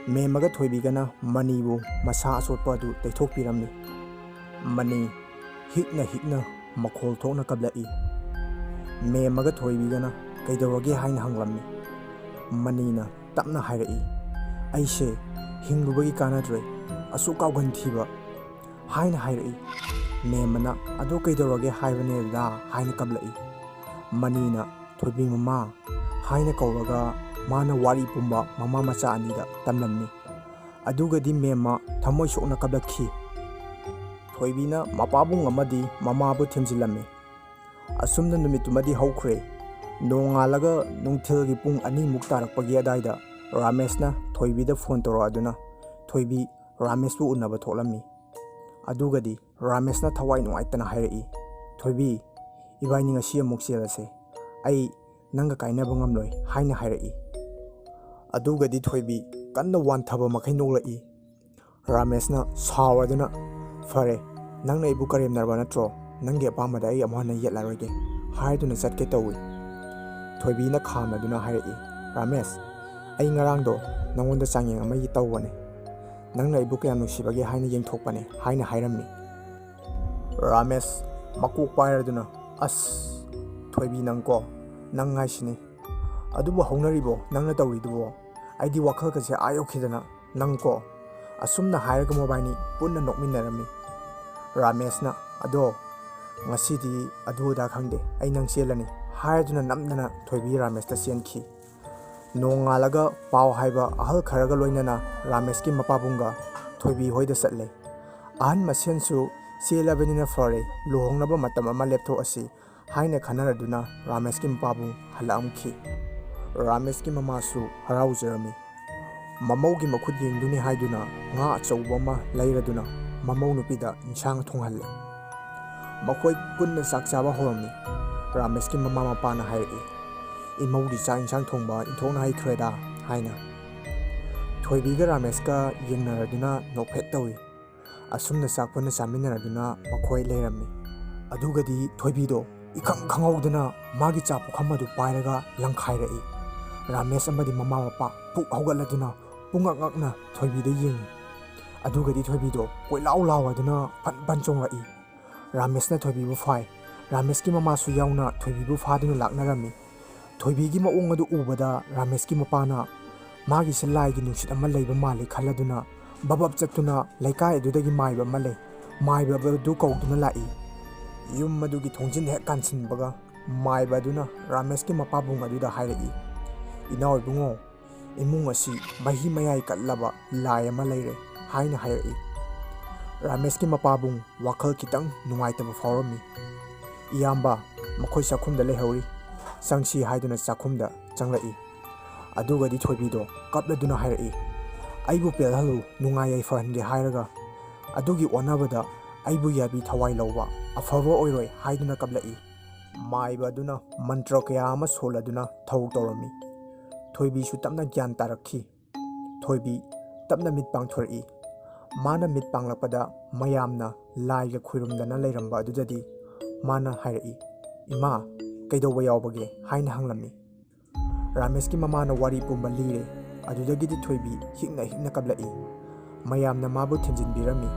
ꯃꯦꯝꯃꯒ ꯊꯣꯏꯕꯤꯒꯅ ꯃꯅꯤꯕꯨ ꯃꯁꯥ ꯑꯆꯣꯠꯄ ꯑꯗꯨ ꯇꯩꯊꯣꯛꯄꯤꯔꯝꯃꯤ꯫ ꯃꯅꯤ ꯍꯤꯛꯅ ꯍꯤꯛꯅ ꯃꯈꯣꯜ ꯊꯣꯛꯅ ꯀꯞꯂꯛꯏ꯫ ꯃꯦꯝꯃꯒ ꯊꯣꯏꯕꯤꯒꯅ ꯀꯩꯗꯧꯔꯒꯦ ꯍꯥꯏꯅ ꯍꯪꯂꯝꯃꯤ꯫ ꯃꯅꯤꯅ ꯇꯞꯅ ꯍꯥꯏꯔꯛꯏ, ꯑꯩꯁꯦ ꯍꯤꯡꯂꯨꯕꯒꯤ ꯀꯥꯟꯅꯗ꯭ꯔꯦ, ꯑꯁꯨꯛ ꯀꯥꯎꯒꯟ ꯊꯤꯕ ꯍꯥꯏꯅ ꯍꯥꯏꯔꯛꯏ꯫ ꯃꯦꯝꯃꯅ ꯑꯗꯣ ꯀꯩꯗꯧꯔꯒꯦ ꯍꯥꯏꯕꯅꯦꯗ ꯍꯥꯏꯅ ꯀꯞꯂꯛꯏ꯫ ꯃꯅꯤꯅ ꯊꯣꯏꯕꯤ ꯃꯃꯥ ꯍꯥꯏꯅ ꯀꯧꯔꯒ ꯃꯥꯅ ꯋꯥꯔꯤ ꯄꯨꯝꯕ ꯃꯃꯥ ꯃꯆꯥ ꯑꯅꯤꯗ ꯇꯝꯂꯝꯃꯤ꯫ ꯑꯗꯨꯒꯗꯤ ꯃꯦꯝꯃ ꯊꯃꯣꯏ ꯁꯣꯛꯅ ꯀꯞꯂꯛꯈꯤ꯫ ꯊꯣꯏꯕꯤꯅ ꯃꯄꯥꯕꯨꯡ ꯑꯃꯗꯤ ꯃꯃꯥꯕꯨ ꯊꯦꯝꯖꯤꯜꯂꯝꯃꯤ꯫ ꯑꯁꯨꯝꯅ ꯅꯨꯃꯤꯠꯇꯨꯃꯗꯤ ꯍꯧꯈ꯭ꯔꯦ꯫ ꯅꯣꯡꯉꯥꯜꯂꯒ ꯅꯨꯡꯊꯤꯜꯒꯤ ꯄꯨꯡ 2ꯃꯨꯛ ꯇꯥꯔꯛꯄꯒꯤ ꯑꯗꯥꯏꯗ ꯔꯥꯃꯦꯁꯅ ꯊꯣꯏꯕꯤꯗ ꯐꯣꯟ ꯇꯧꯔꯛꯑꯗꯨꯅ ꯊꯣꯏꯕꯤ ꯔꯥꯃꯦꯁꯄꯨ ꯎꯅꯕ ꯊꯣꯛꯂꯝꯃꯤ꯫ ꯑꯗꯨꯒꯗꯤ ꯔꯥꯃꯦꯁꯅ ꯊꯋꯥꯏ ꯅꯨꯡꯉꯥꯏꯇꯅ ꯍꯥꯏꯔꯛꯏ, ꯊꯣꯏꯕꯤ ꯏꯕꯥꯏꯅꯤ ꯉꯁꯤ ꯑꯃꯨꯛ ꯆꯦꯜꯂꯁꯦ, ꯑꯩ ꯅꯪꯒ ꯀꯥꯏꯅꯕ ꯉꯝꯂꯣꯏ ꯍꯥꯏꯅ ꯍꯥꯏꯔꯛꯏ꯫ ꯑꯗꯨꯒꯗꯤ ꯊꯣꯏꯕꯤ ꯀꯟꯅ ꯋꯥꯟꯊꯕ ꯃꯈꯩ ꯅꯣꯛꯂꯛꯏ꯫ ꯔꯥꯃꯦꯁꯅ ꯁꯥꯎꯔꯗꯨꯅ ꯐꯔꯦ, ꯅꯪꯅ ꯑꯩꯕꯨ ꯀꯔꯦꯝꯅꯔꯕ ꯅꯠꯇ꯭ꯔꯣ, ꯅꯪꯒꯤ ꯑꯄꯥꯝꯕꯗ ꯑꯩ ꯑꯃꯨꯛ ꯍꯟꯅ ꯌꯦꯠꯂꯔꯣꯏꯒꯦ ꯍꯥꯏꯗꯨꯅ ꯆꯠꯀꯦ ꯇꯧꯏ꯫ ꯊꯣꯏꯕꯤꯅ ꯈꯥꯝꯅꯗꯨꯅ ꯍꯥꯏꯔꯛꯏ, ꯔꯥꯃꯦꯁ, ꯑꯩ ꯉꯔꯥꯡꯗꯣ ꯅꯪꯉꯣꯟꯗ ꯆꯥꯡꯌꯦꯡ ꯑꯃ ꯇꯧꯕꯅꯦ, ꯅꯪꯅ ꯑꯩꯕꯨ ꯀꯌꯥꯝ ꯅꯨꯡꯁꯤꯕꯒꯦ ꯍꯥꯏꯅ ꯌꯦꯡꯊꯣꯛꯄꯅꯦ ꯍꯥꯏꯅ ꯍꯥꯏꯔꯝꯃꯤ꯫ ꯔꯥꯃꯦꯁ ꯃꯀꯣꯛ ꯄꯥꯏꯔꯗꯨꯅ ꯑꯁ ꯊꯣꯏꯕꯤ ꯅꯪꯀꯣ, ꯅꯪ ꯍꯥꯏꯁꯤꯅꯤ, ꯑꯗꯨꯕꯨ ꯍꯧꯅꯔꯤꯕꯣ ꯅꯪꯅ ꯇꯧꯔꯤꯗꯨꯕꯣ, ꯑꯩꯗꯤ ꯋꯥꯈꯜꯒꯁꯦ ꯑꯥ ꯌꯧꯈꯤꯗꯅ ꯅꯪꯀꯣ, ꯑꯁꯨꯝꯅ ꯍꯥꯏꯔꯒ ꯃꯕꯥꯏꯅꯤ ꯄꯨꯟꯅ ꯅꯣꯛꯃꯤꯟꯅꯔꯝꯃꯤ꯫ ꯔꯥꯃꯦꯁꯅ ꯑꯗꯣ ꯉꯁꯤꯗꯤ ꯑꯗꯨ ꯑꯗꯥ ꯈꯪꯗꯦ, ꯑꯩ ꯅꯪ ꯆꯦꯜꯂꯅꯤ ꯍꯥꯏꯔꯗꯨꯅ ꯅꯝꯗꯅ ꯊꯣꯏꯕꯤ ꯔꯥꯃꯦꯁꯇ ꯆꯦꯟꯈꯤ꯫ ꯅꯣꯡꯉꯥꯜꯂꯒ ꯄꯥꯎ ꯍꯥꯏꯕ ꯑꯍꯜ ꯈꯔꯒ ꯂꯣꯏꯅꯅ ꯔꯥꯃꯦꯁꯀꯤ ꯃꯄꯥꯕꯨꯡꯒ ꯊꯣꯏꯕꯤ ꯍꯣꯏꯗ ꯆꯠꯂꯦ꯫ ꯑꯍꯟ ꯃꯁꯦꯟꯁꯨ ꯆꯦꯜꯂꯕꯅꯤꯅ ꯐꯔꯦ, ꯂꯨꯍꯣꯡꯅꯕ ꯃꯇꯝ ꯑꯃ ꯂꯦꯞꯊꯣꯛꯑꯁꯤ ꯍꯥꯏꯅ ꯈꯟꯅꯔꯗꯨꯅ ꯔꯥꯃꯦꯁꯀꯤ ꯃꯄꯥꯕꯨꯡ ꯍꯜꯂꯛꯑꯝꯈꯤ꯫ ꯔꯥꯃꯦꯁꯀꯤ ꯃꯃꯥꯁꯨ ꯍꯔꯥꯎꯖꯔꯝꯃꯤ꯫ ꯃꯃꯧꯒꯤ ꯃꯈꯨꯠ ꯌꯦꯡꯗꯨꯅꯤ ꯍꯥꯏꯗꯨꯅ ꯉꯥ ꯑꯆꯧꯕ ꯑꯃ ꯂꯩꯔꯗꯨꯅ ꯃꯃꯧ ꯅꯨꯄꯤꯗ ꯏꯟꯁꯥꯡ ꯊꯣꯡꯍꯜꯂꯦ꯫ ꯃꯈꯣꯏ ꯄꯨꯟꯅ ꯆꯥꯛ ꯆꯥꯕ ꯍꯧꯔꯝꯃꯤ꯫ ꯔꯥꯃꯦꯁꯀꯤ ꯃꯃꯥ ꯃꯄꯥꯅ ꯍꯥꯏꯔꯛꯏ, ꯏꯃꯧꯗꯤ ꯆꯥꯛ ꯏꯟꯁꯥꯡ ꯊꯣꯡꯕ ꯏꯟꯊꯣꯛꯅ ꯍꯩꯈ꯭ꯔꯦꯗ ꯍꯥꯏꯅ꯫ ꯊꯣꯏꯕꯤꯒ ꯔꯥꯃꯦꯁꯀ ꯌꯦꯡꯅꯔꯗꯨꯅ ꯅꯣꯛꯐꯦꯠ ꯇꯧꯏ꯫ ꯑꯁꯨꯝꯅ ꯆꯥꯛ ꯄꯨꯟꯅ ꯆꯥꯃꯤꯟꯅꯔꯗꯨꯅ ꯃꯈꯣꯏ ꯂꯩꯔꯝꯃꯤ꯫ ꯑꯗꯨꯒꯗꯤ ꯊꯣꯏꯕꯤꯗꯣ ꯏꯈꯪ ꯈꯪꯍꯧꯗꯅ ꯃꯥꯒꯤ ꯆꯥꯛ ꯄꯨꯈꯝ ꯑꯗꯨ ꯄꯥꯏꯔꯒ ꯂꯪꯈꯥꯏꯔꯛꯏ꯫ ꯔꯥꯃꯦꯁ ꯑꯃꯗꯤ ꯃꯃꯥ ꯃꯄꯥ ꯄꯨꯛ ꯍꯧꯒꯠꯂꯗꯨꯅ ꯄꯨꯡꯉꯛ ꯉꯛꯅ ꯊꯣꯏꯕꯤꯗ ꯌꯦꯡꯉꯤ꯫ ꯑꯗꯨꯒꯗꯤ ꯊꯣꯏꯕꯤꯗꯣ ꯀꯣꯏꯂꯥꯎ ꯂꯥꯎꯔꯗꯨꯅ ꯐꯟ ꯐꯟ ꯆꯣꯡꯂꯛꯏ꯫ ꯔꯥꯃꯦꯁꯅ ꯊꯣꯏꯕꯤꯕꯨ ꯐꯥꯏ꯫ ꯔꯥꯃꯦꯁꯀꯤ ꯃꯃꯥꯁꯨ ꯌꯥꯎꯅ ꯊꯣꯏꯕꯤꯕꯨ ꯐꯥꯗꯨꯅ ꯂꯥꯛꯅꯔꯝꯃꯤ꯫ ꯊꯣꯏꯕꯤꯒꯤ ꯃꯑꯣꯡ ꯑꯗꯨ ꯎꯕꯗ ꯔꯥꯃꯦꯁꯀꯤ ꯃꯄꯥꯅ ꯃꯥꯒꯤꯁꯦ ꯂꯥꯏꯒꯤ ꯅꯨꯡꯁꯤꯠ ꯑꯃ ꯂꯩꯕ ꯃꯥꯜꯂꯤ ꯈꯜꯂꯗꯨꯅ ꯕꯕꯞ ꯆꯠꯇꯨꯅ ꯂꯩꯀꯥꯏ ꯑꯗꯨꯗꯒꯤ ꯃꯥꯏꯕ ꯑꯃ ꯂꯩ, ꯃꯥꯏꯕ ꯑꯗꯨ ꯀꯧꯗꯨꯅ ꯂꯥꯛꯏ꯫ ꯌꯨꯝ ꯑꯗꯨꯒꯤ ꯊꯣꯡꯖꯤꯟ ꯍꯦꯛ ꯀꯥꯟꯁꯤꯟꯕꯒ ꯃꯥꯏꯕ ꯑꯗꯨꯅ ꯔꯥꯃꯦꯁꯀꯤ ꯃꯄꯥꯕꯨꯡ ꯑꯗꯨꯗ ꯍꯥꯏꯔꯛꯏ, "ꯏꯅꯥꯎ ꯏꯕꯨꯡꯉꯣ, ꯏꯃꯨꯡ ꯑꯁꯤ ꯃꯍꯤ ꯃꯌꯥꯏ ꯀꯠꯂꯕ ꯂꯥꯏ ꯑꯃ ꯂꯩꯔꯦ" ꯍꯥꯏꯅ ꯍꯥꯏꯔꯛꯏ꯫ ꯔꯥꯃꯦꯁꯀꯤ ꯃꯄꯥꯕꯨꯡ ꯋꯥꯈꯜ ꯈꯤꯇꯪ ꯅꯨꯡꯉꯥꯏꯇꯕ ꯐꯥꯎꯔꯝꯃꯤ꯫ "ꯏꯌꯥꯝꯕ, ꯃꯈꯣꯏ ꯆꯥꯛꯈꯨꯝꯗ ꯂꯩꯍꯧꯔꯤ, ꯆꯪꯁꯤ" ꯍꯥꯏꯗꯨꯅ ꯆꯥꯛꯈꯨꯝꯗ ꯆꯪꯂꯛꯏ꯫ ꯑꯗꯨꯒꯗꯤ ꯊꯣꯏꯕꯤꯗꯣ ꯀꯞꯂꯗꯨꯅ ꯍꯥꯏꯔꯛꯏ, "ꯑꯩꯕꯨ ꯄꯦꯜꯍꯜꯂꯨ, ꯅꯨꯡꯉꯥꯏ ꯌꯥꯏꯐꯍꯟꯒꯦ ꯍꯥꯏꯔꯒ ꯑꯗꯨꯒꯤ ꯑꯣꯟꯅꯕꯗ ꯑꯩꯕꯨ ꯌꯥꯕꯤ ꯊꯋꯥꯏ ꯂꯧꯕ ꯑꯐꯕ ꯑꯣꯏꯔꯣꯏ" ꯍꯥꯏꯗꯨꯅ ꯀꯞꯂꯛꯏ꯫ ꯃꯥꯏꯕ ꯑꯗꯨꯅ ꯃꯟꯇ꯭ꯔ ꯀꯌꯥ ꯑꯃ ꯁꯣꯜꯂꯗꯨꯅ ꯊꯧ ꯇꯧꯔꯝꯃꯤ꯫ ꯊꯣꯏꯕꯤꯁꯨ ꯇꯞꯅ ꯒ꯭ꯌꯥꯟ ꯇꯥꯔꯛꯈꯤ꯫ ꯊꯣꯏꯕꯤ ꯇꯞꯅ ꯃꯤꯠ ꯄꯥꯡꯊꯣꯔꯛꯏ꯫ ꯃꯥꯅ ꯃꯤꯠ ꯄꯥꯡꯂꯛꯄꯗ ꯃꯌꯥꯝꯅ ꯂꯥꯏꯒ ꯈꯨꯔꯨꯝꯗꯅ ꯂꯩꯔꯝꯕ ꯑꯗꯨꯗꯗꯤ ꯃꯥꯅ ꯍꯥꯏꯔꯛꯏ, "ꯏꯃꯥ, ꯀꯩꯗꯧꯕ ꯌꯥꯎꯕꯒꯦ?" ꯍꯥꯏꯅ ꯍꯪꯂꯝꯃꯤ꯫ ꯔꯥꯃꯦꯁꯀꯤ ꯃꯃꯥꯅ ꯋꯥꯔꯤ ꯄꯨꯝꯕ ꯂꯤꯔꯦ꯫ ꯑꯗꯨꯗꯒꯤꯗꯤ ꯊꯣꯏꯕꯤ ꯍꯤꯛꯅ ꯍꯤꯛꯅ ꯀꯞꯂꯛꯏ꯫ ꯃꯌꯥꯝꯅ ꯃꯥꯕꯨ ꯊꯤꯟꯖꯤꯟꯕꯤꯔꯝꯃꯤ꯫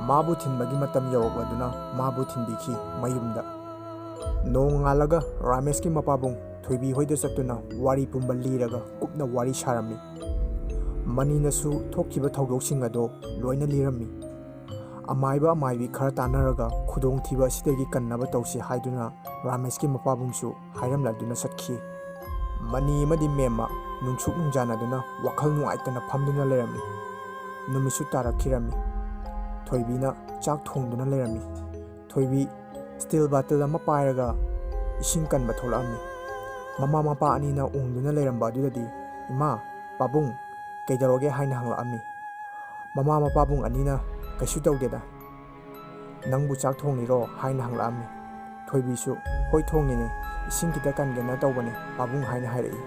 ꯃꯥꯕꯨ ꯊꯤꯟꯕꯒꯤ ꯃꯇꯝ ꯌꯧꯔꯛꯂꯗꯨꯅ ꯃꯥꯕꯨ ꯊꯤꯟꯕꯤꯈꯤ ꯃꯌꯨꯝꯗ꯫ ꯅꯣꯡꯉꯥꯜꯂꯒ ꯔꯥꯃꯦꯁꯀꯤ ꯃꯄꯥꯕꯨꯡ ꯊꯣꯏꯕꯤ ꯍꯣꯏꯗ ꯆꯠꯇꯨꯅ ꯋꯥꯔꯤ ꯄꯨꯝꯕ ꯂꯤꯔꯒ ꯀꯨꯞꯅ ꯋꯥꯔꯤ ꯁꯥꯔꯝꯃꯤ꯫ ꯃꯅꯤꯅꯁꯨ ꯊꯣꯛꯈꯤꯕ ꯊꯧꯗꯣꯛꯁꯤꯡ ꯑꯗꯣ ꯂꯣꯏꯅ ꯂꯤꯔꯝꯃꯤ꯫ ꯑꯃꯥꯏꯕ ꯑꯃꯥꯏꯕꯤ ꯈꯔ ꯇꯥꯟꯅꯔꯒ ꯈꯨꯗꯣꯡꯊꯤꯕ ꯑꯁꯤꯗꯒꯤ ꯀꯟꯅꯕ ꯇꯧꯁꯤ ꯍꯥꯏꯗꯨꯅ ꯔꯥꯃꯦꯁꯀꯤ ꯃꯄꯥꯕꯨꯡꯁꯨ ꯍꯥꯏꯔꯝꯂꯗꯨꯅ ꯆꯠꯈꯤ꯫ ꯃꯅꯤ ꯑꯃꯗꯤ ꯃꯦꯝꯃ ꯅꯨꯡꯁꯨꯛ ꯅꯨꯡꯖꯥꯅꯗꯨꯅ ꯋꯥꯈꯜ ꯅꯨꯡꯉꯥꯏꯇꯅ ꯐꯝꯗꯨꯅ ꯂꯩꯔꯝꯃꯤ꯫ ꯅꯨꯃꯤꯠꯁꯨ ꯇꯥꯔꯛꯈꯤꯔꯝꯃꯤ꯫ ꯊꯣꯏꯕꯤꯅ ꯆꯥꯛ ꯊꯣꯡꯗꯨꯅ ꯂꯩꯔꯝꯃꯤ꯫ ꯊꯣꯏꯕꯤ ꯁ꯭ꯇꯤꯜ ꯕꯥꯇꯜ ꯑꯃ ꯄꯥꯏꯔꯒ ꯏꯁꯤꯡ ꯀꯟꯕ ꯊꯣꯛꯂꯛꯑꯝꯃꯤ꯫ ꯃꯃꯥ ꯃꯄꯥ ꯑꯅꯤꯅ ꯎꯪꯗꯨꯅ ꯂꯩꯔꯝꯕ ꯑꯗꯨꯗꯗꯤ "ꯏꯃꯥ, ꯄꯥꯕꯨꯡ, ꯀꯩꯗꯧꯔꯒꯦ?" ꯍꯥꯏꯅ ꯍꯪꯂꯛꯑꯝꯃꯤ꯫ ꯃꯃꯥ ꯃꯄꯥꯕꯨꯡ ꯑꯅꯤꯅ "ꯀꯩꯁꯨ ꯇꯧꯗꯦꯗ, ꯅꯪꯕꯨ ꯆꯥꯛ ꯊꯣꯡꯂꯤꯔꯣ?" ꯍꯥꯏꯅ ꯍꯪꯂꯛꯑꯝꯃꯤ꯫ ꯊꯣꯏꯕꯤꯁꯨ "ꯍꯣꯏ ꯊꯣꯡꯉꯤꯅꯦ, ꯏꯁꯤꯡ ꯈꯤꯇ ꯀꯟꯒꯦꯅ ꯇꯧꯕꯅꯦ ꯄꯥꯕꯨꯡ" ꯍꯥꯏꯅ ꯍꯥꯏꯔꯛꯏ꯫